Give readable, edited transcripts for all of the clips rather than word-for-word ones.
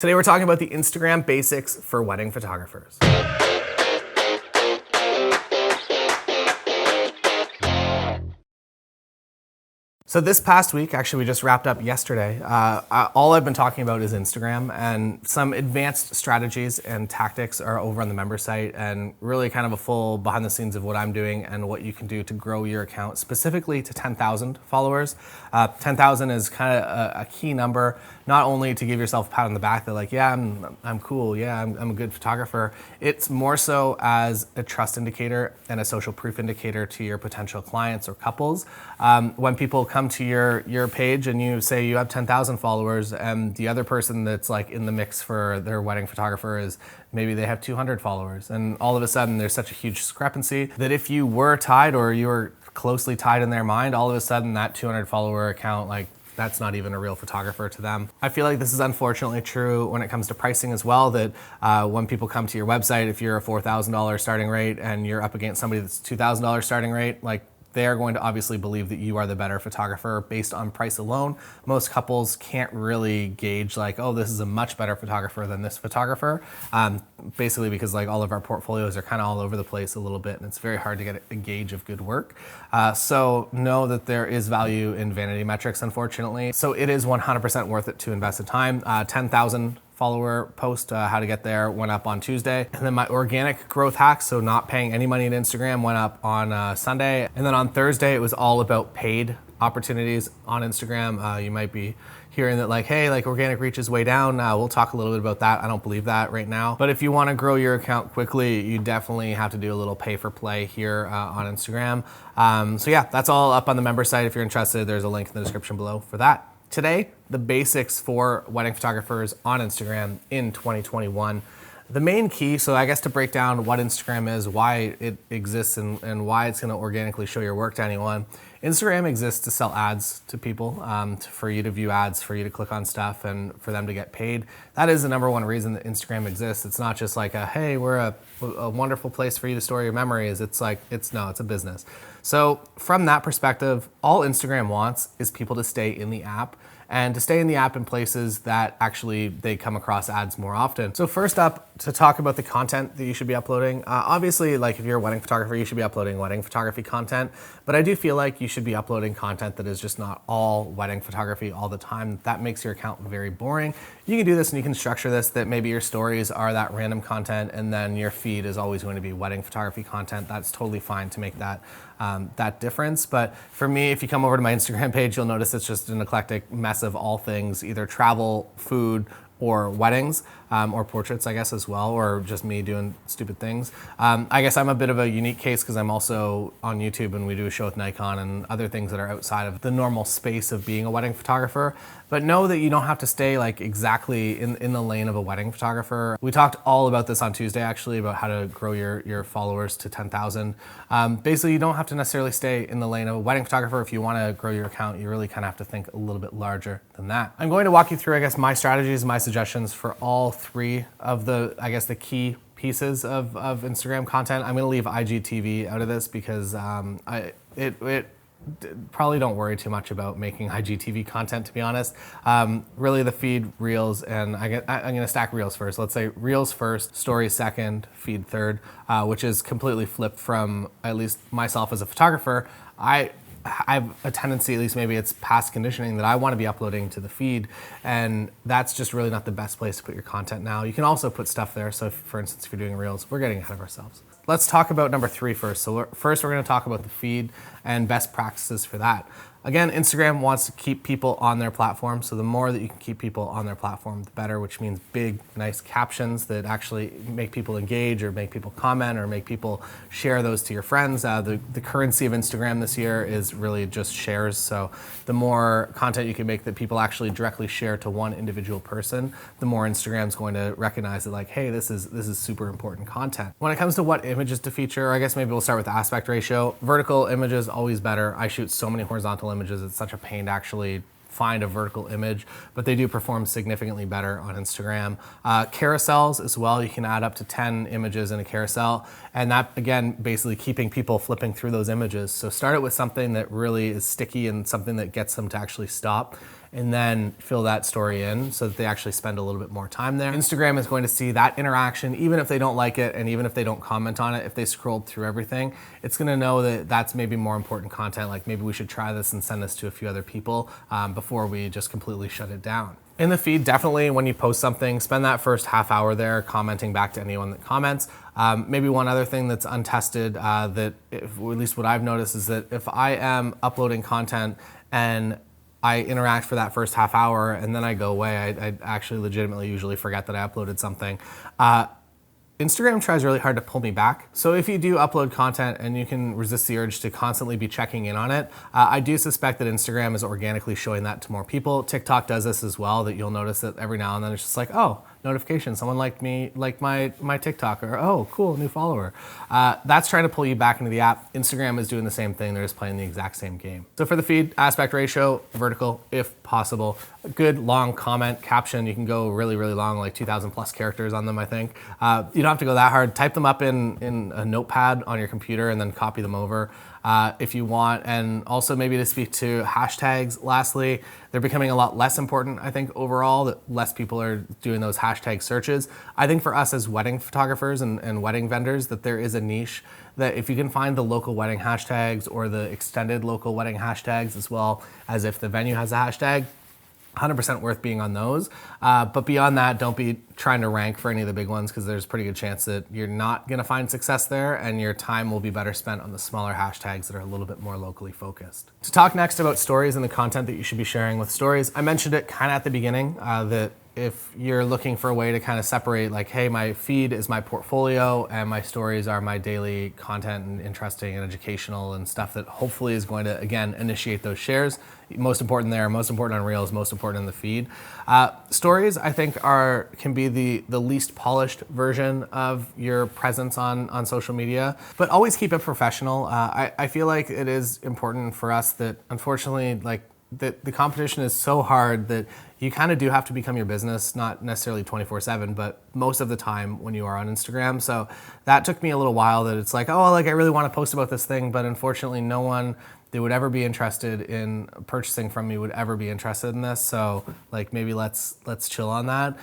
Today we're talking about the Instagram basics for wedding photographers. So this past week, actually we just wrapped up yesterday, all I've been talking about is Instagram, and some advanced strategies and tactics are over on the member site, and really kind of a full behind the scenes of what I'm doing and what you can do to grow your account specifically to 10,000 followers. 10,000 is kind of a key number, not only to give yourself a pat on the back that like, yeah, I'm cool, yeah, I'm a good photographer. It's more so as a trust indicator and a social proof indicator to your potential clients or couples. When people come to your page and you say you have 10,000 followers and the other person that's like in the mix for their wedding photographer is maybe they have 200 followers, and all of a sudden there's such a huge discrepancy that if you were tied or you were closely tied in their mind, all of a sudden that 200 follower account, like, that's not even a real photographer to them. I feel like this is unfortunately true when it comes to pricing as well, that when people come to your website, if you're a $4,000 starting rate and you're up against somebody that's $2,000 starting rate, like, they are going to obviously believe that you are the better photographer based on price alone. Most couples can't really gauge like, oh, this is a much better photographer than this photographer. Basically because like all of our portfolios are kind of all over the place a little bit, and it's very hard to get a gauge of good work. So know that there is value in vanity metrics, unfortunately. So it is 100% worth it to invest the time. 10,000 follower post, how to get there, went up on Tuesday. And then my organic growth hacks, so not paying any money in Instagram, went up on Sunday. And then on Thursday, it was all about paid opportunities on Instagram. You might be hearing that like, hey, like organic reach is way down. We'll talk a little bit about that. I don't believe that right now. But if you want to grow your account quickly, you definitely have to do a little pay for play here on Instagram. So yeah, that's all up on the member site. If you're interested, there's a link in the description below for that. Today, the basics for wedding photographers on Instagram in 2021. The main key, so I guess to break down what Instagram is, why it exists, and why it's going to organically show your work to anyone. Instagram exists to sell ads to people, for you to view ads, for you to click on stuff, and for them to get paid. That is the number one reason that Instagram exists. It's not just like hey, we're a wonderful place for you to store your memories. It's like, it's a business. So from that perspective, all Instagram wants is people to stay in the app, and to stay in the app in places that actually they come across ads more often. So first up, to talk about the content that you should be uploading. Obviously, like if you're a wedding photographer, you should be uploading wedding photography content, but I do feel like you should be uploading content that is just not all wedding photography all the time. That makes your account very boring. You can do this and you can structure this that maybe your stories are that random content and then your feed is always going to be wedding photography content. That's totally fine to make that that difference. But for me, if you come over to my Instagram page, you'll notice it's just an eclectic mess of all things, either travel, food, or weddings, or portraits, I guess, as well, or just me doing stupid things. I guess I'm a bit of a unique case because I'm also on YouTube and we do a show with Nikon and other things that are outside of the normal space of being a wedding photographer. But know that you don't have to stay like exactly in the lane of a wedding photographer. We talked all about this on Tuesday, actually, about how to grow your followers to 10,000. Basically, you don't have to necessarily stay in the lane of a wedding photographer. If you want to grow your account, you really kind of have to think a little bit larger than that. I'm going to walk you through, I guess, my strategies, my suggestions for all three of the, I guess, the key pieces of Instagram content. I'm going to leave IGTV out of this because probably don't worry too much about making IGTV content, to be honest. Really the feed, reels, and I'm gonna stack reels first. Let's say reels first, stories second, feed third, which is completely flipped from at least myself as a photographer. I have a tendency, at least maybe it's past conditioning, that I want to be uploading to the feed, and that's just really not the best place to put your content now. You can also put stuff there. So for instance, if you're doing reels, we're getting ahead of ourselves. Let's talk about number 3 first. So first we're going to talk about the feed and best practices for that. Again, Instagram wants to keep people on their platform, so the more that you can keep people on their platform, the better, which means big, nice captions that actually make people engage or make people comment or make people share those to your friends. The currency of Instagram this year is really just shares, so the more content you can make that people actually directly share to one individual person, the more Instagram's going to recognize that like, hey, this is super important content. When it comes to what images to feature, I guess maybe we'll start with the aspect ratio. Vertical images, always better. I shoot so many horizontal images, it's such a pain to actually find a vertical image, but they do perform significantly better on Instagram. Carousels as well, you can add up to 10 images in a carousel, and that, again, basically keeping people flipping through those images. So start it with something that really is sticky and something that gets them to actually stop. and then fill that story in so that they actually spend a little bit more time there. Instagram is going to see that interaction, even if they don't like it and even if they don't comment on it. If they scrolled through everything, it's going to know that that's maybe more important content, like maybe we should try this and send this to a few other people before we just completely shut it down. In the feed, definitely when you post something, spend that first half hour there commenting back to anyone that comments. Maybe one other thing that's untested that, at least what I've noticed, is that if I am uploading content and I interact for that first half hour and then I go away, I actually legitimately usually forget that I uploaded something. Instagram tries really hard to pull me back. So if you do upload content and you can resist the urge to constantly be checking in on it, I do suspect that Instagram is organically showing that to more people. TikTok does this as well, that you'll notice that every now and then it's just like, oh, notification, someone liked me, like my TikTok, or oh, cool, new follower. That's trying to pull you back into the app. Instagram is doing the same thing. They're just playing the exact same game. So for the feed, aspect ratio, vertical, if possible. A good long comment, caption, you can go really, really long, like 2,000 plus characters on them, I think. You don't have to go that hard. Type them up in a notepad on your computer and then copy them over if you want. And also maybe to speak to hashtags, lastly, they're becoming a lot less important, I think, overall, that less people are doing those hashtag searches. I think for us as wedding photographers and wedding vendors, that there is a niche that if you can find the local wedding hashtags or the extended local wedding hashtags, as well as if the venue has a hashtag, 100% worth being on those. But beyond that, don't be trying to rank for any of the big ones, because there's a pretty good chance that you're not gonna find success there, and your time will be better spent on the smaller hashtags that are a little bit more locally focused. To talk next about stories and the content that you should be sharing with stories, I mentioned it kind of at the beginning, that if you're looking for a way to kind of separate, like, hey, my feed is my portfolio and my stories are my daily content and interesting and educational and stuff that hopefully is going to, again, initiate those shares. Most important there, most important on Reels, most important in the feed. Stories, I think, can be the least polished version of your presence on social media, but always keep it professional. I feel like it is important for us that, unfortunately, like, the competition is so hard that you kind of do have to become your business, not necessarily 24/7, but most of the time when you are on Instagram. So that took me a little while, that it's like, oh, like I really want to post about this thing, but unfortunately no one that would ever be interested in purchasing from me would ever be interested in this. So like, maybe let's chill on that.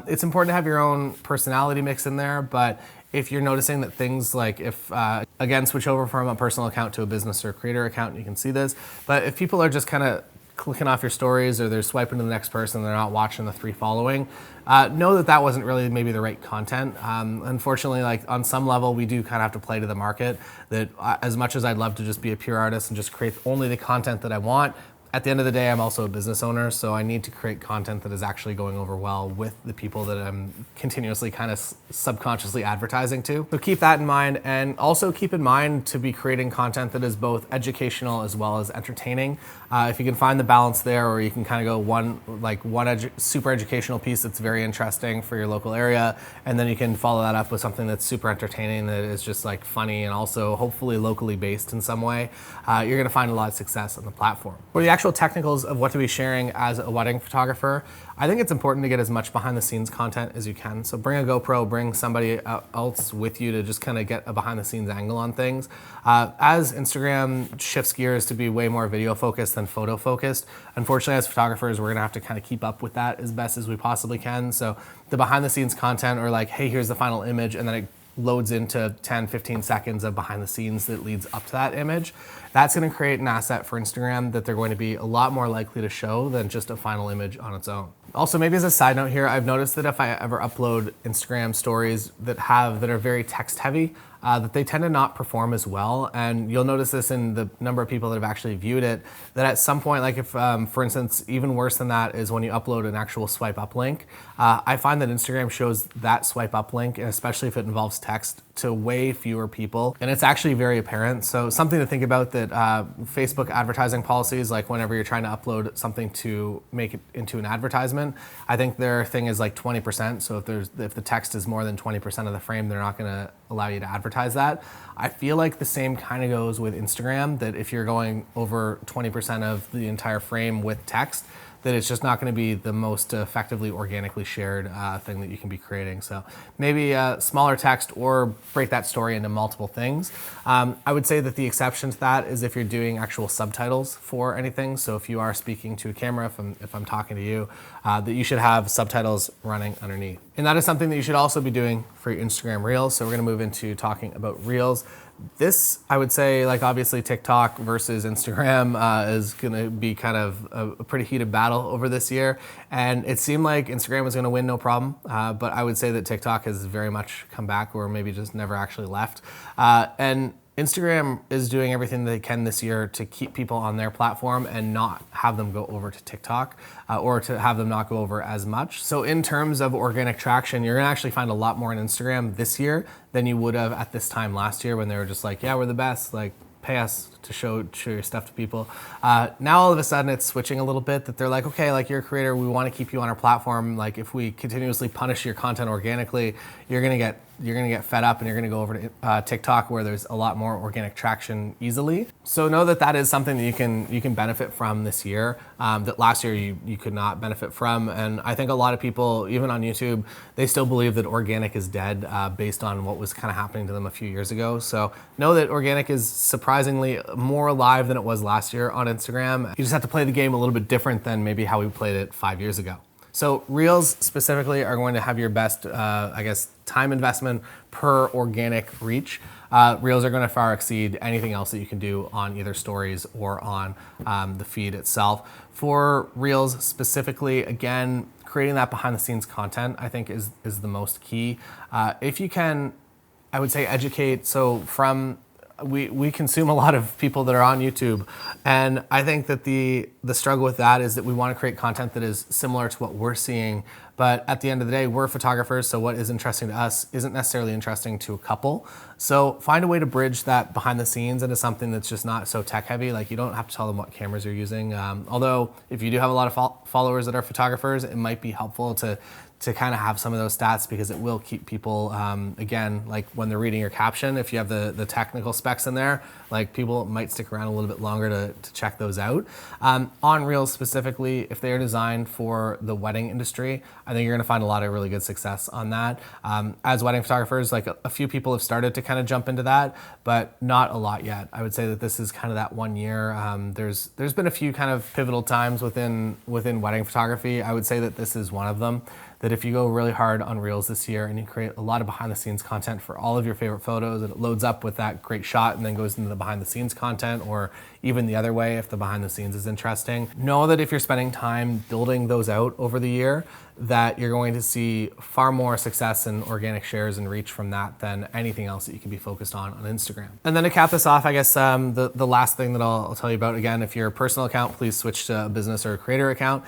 It's important to have your own personality mix in there, but if you're noticing that things like, if, again, switch over from a personal account to a business or creator account, you can see this. But if people are just kind of clicking off your stories, or they're swiping to the next person, they're not watching the 3 following, know that wasn't really maybe the right content. Unfortunately, like on some level, we do kind of have to play to the market, that as much as I'd love to just be a pure artist and just create only the content that I want, at the end of the day, I'm also a business owner, so I need to create content that is actually going over well with the people that I'm continuously kind of subconsciously advertising to. So keep that in mind, and also keep in mind to be creating content that is both educational as well as entertaining. If you can find the balance there, or you can kind of go one super educational piece that's very interesting for your local area, and then you can follow that up with something that's super entertaining, that is just like funny and also hopefully locally based in some way, you're gonna find a lot of success on the platform. For the actual technicals of what to be sharing as a wedding photographer, I think it's important to get as much behind the scenes content as you can. So bring a GoPro, bring somebody else with you to just kind of get a behind the scenes angle on things. As Instagram shifts gears to be way more video focused than photo focused, unfortunately as photographers, we're gonna have to kind of keep up with that as best as we possibly can. So the behind the scenes content, or like, hey, here's the final image, and then it loads into 10, 15 seconds of behind the scenes that leads up to that image. That's gonna create an asset for Instagram that they're going to be a lot more likely to show than just a final image on its own. Also, maybe as a side note here, I've noticed that if I ever upload Instagram stories that are very text heavy, that they tend to not perform as well. And you'll notice this in the number of people that have actually viewed it, that at some point, like if, for instance, even worse than that is when you upload an actual swipe up link. I find that Instagram shows that swipe up link, especially if it involves text, to way fewer people. And it's actually very apparent. So something to think about, that Facebook advertising policies, like whenever you're trying to upload something to make it into an advertisement, I think their thing is like 20%. So if the text is more than 20% of the frame, they're not gonna allow you to advertise that. I feel like the same kind of goes with Instagram, that if you're going over 20% of the entire frame with text, that it's just not going to be the most effectively organically shared thing that you can be creating. So maybe smaller text or break that story into multiple things. I would say that the exception to that is if you're doing actual subtitles for anything. So if you are speaking to a camera, if I'm talking to you, that you should have subtitles running underneath. And that is something that you should also be doing for your Instagram Reels. So we're going to move into talking about Reels. This, I would say, like obviously TikTok versus Instagram is going to be kind of a pretty heated battle over this year. And it seemed like Instagram was going to win no problem. But I would say that TikTok has very much come back, or maybe just never actually left. And Instagram is doing everything they can this year to keep people on their platform and not have them go over to TikTok or to have them not go over as much. So in terms of organic traction, you're gonna actually find a lot more on Instagram this year than you would have at this time last year when they were just like, yeah, we're the best, like pay us to show your stuff to people. Now all of a sudden it's switching a little bit, that they're like, okay, like you're a creator, we want to keep you on our platform. Like if we continuously punish your content organically, you're gonna get fed up and you're gonna go over to TikTok where there's a lot more organic traction easily. So know that that is something that you can benefit from this year that last year you could not benefit from. And I think a lot of people, even on YouTube, they still believe that organic is dead based on what was kind of happening to them a few years ago. So know that organic is surprisingly more alive than it was last year on Instagram. You just have to play the game a little bit different than maybe how we played it 5 years ago. So Reels specifically are going to have your best, I guess, time investment per organic reach. Reels are going to far exceed anything else that you can do on either stories or on the feed itself. For Reels specifically, again, creating that behind the scenes content, I think is the most key. If you can, I would say educate. So we consume a lot of people that are on YouTube, and I think that the struggle with that is that we want to create content that is similar to what we're seeing, but at the end of the day, we're photographers, so what is interesting to us isn't necessarily interesting to a couple. So find a way to bridge that behind the scenes into something that's just not so tech heavy. Like you don't have to tell them what cameras you're using. Although if you do have a lot of followers that are photographers, it might be helpful to kind of have some of those stats, because it will keep people, again, like when they're reading your caption, if you have the technical specs in there, like people might stick around a little bit longer to check those out. On Reels specifically, if they are designed for the wedding industry, I think you're gonna find a lot of really good success on that. As wedding photographers, like a few people have started to kind of jump into that, but not a lot yet. I would say that this is kind of that 1 year. There's been a few kind of pivotal times within wedding photography. I would say that this is one of them. That if you go really hard on Reels this year and you create a lot of behind the scenes content for all of your favorite photos, and it loads up with that great shot and then goes into the behind the scenes content, or even the other way if the behind the scenes is interesting, know that if you're spending time building those out over the year, that you're going to see far more success in organic shares and reach from that than anything else that you can be focused on Instagram. And then to cap this off, I guess the last thing that I'll tell you about, again, if you're a personal account, please switch to a business or a creator account.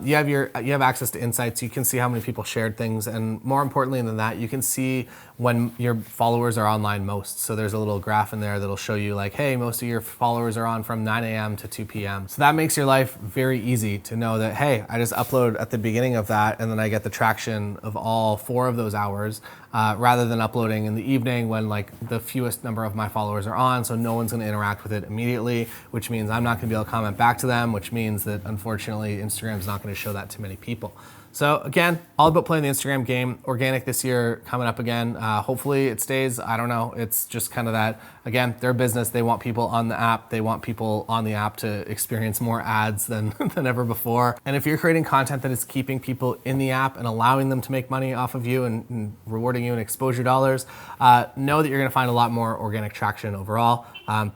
You have access to insights. You can see how many people shared things, and more importantly than that, you can see when your followers are online most. So there's a little graph in there that'll show you like, hey, most of your followers are on from 9 a.m. to 2 p.m. So that makes your life very easy to know that, hey, I just upload at the beginning of that and then I get the traction of all 4 of those hours, rather than uploading in the evening when like the fewest number of my followers are on, so no one's gonna interact with it immediately, which means I'm not gonna be able to comment back to them, which means that unfortunately Instagram's not gonna show that to many people. So again, all about playing the Instagram game. Organic this year coming up again. Hopefully it stays. I don't know. It's just kind of that, again, their business. They want people on the app. They want people on the app to experience more ads than ever before. And if you're creating content that is keeping people in the app and allowing them to make money off of you and rewarding you in exposure dollars, know that you're going to find a lot more organic traction overall.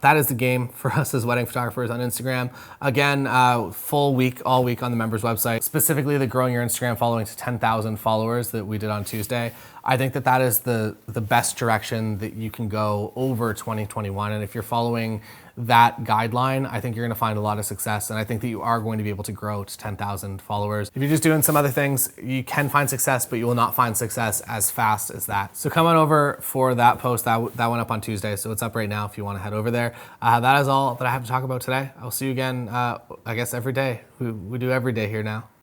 That is the game for us as wedding photographers on Instagram. Again, full week, all week on the members website, specifically the Growing Your Instagram Following to 10,000 Followers that we did on Tuesday. I think that is the best direction that you can go over 2021. And if you're following that guideline, I think you're gonna find a lot of success. And I think that you are going to be able to grow to 10,000 followers. If you're just doing some other things, you can find success, but you will not find success as fast as that. So come on over for that post. That went up on Tuesday, so it's up right now if you wanna head over there. That is all that I have to talk about today. I'll see you again, I guess every day. We do every day here now.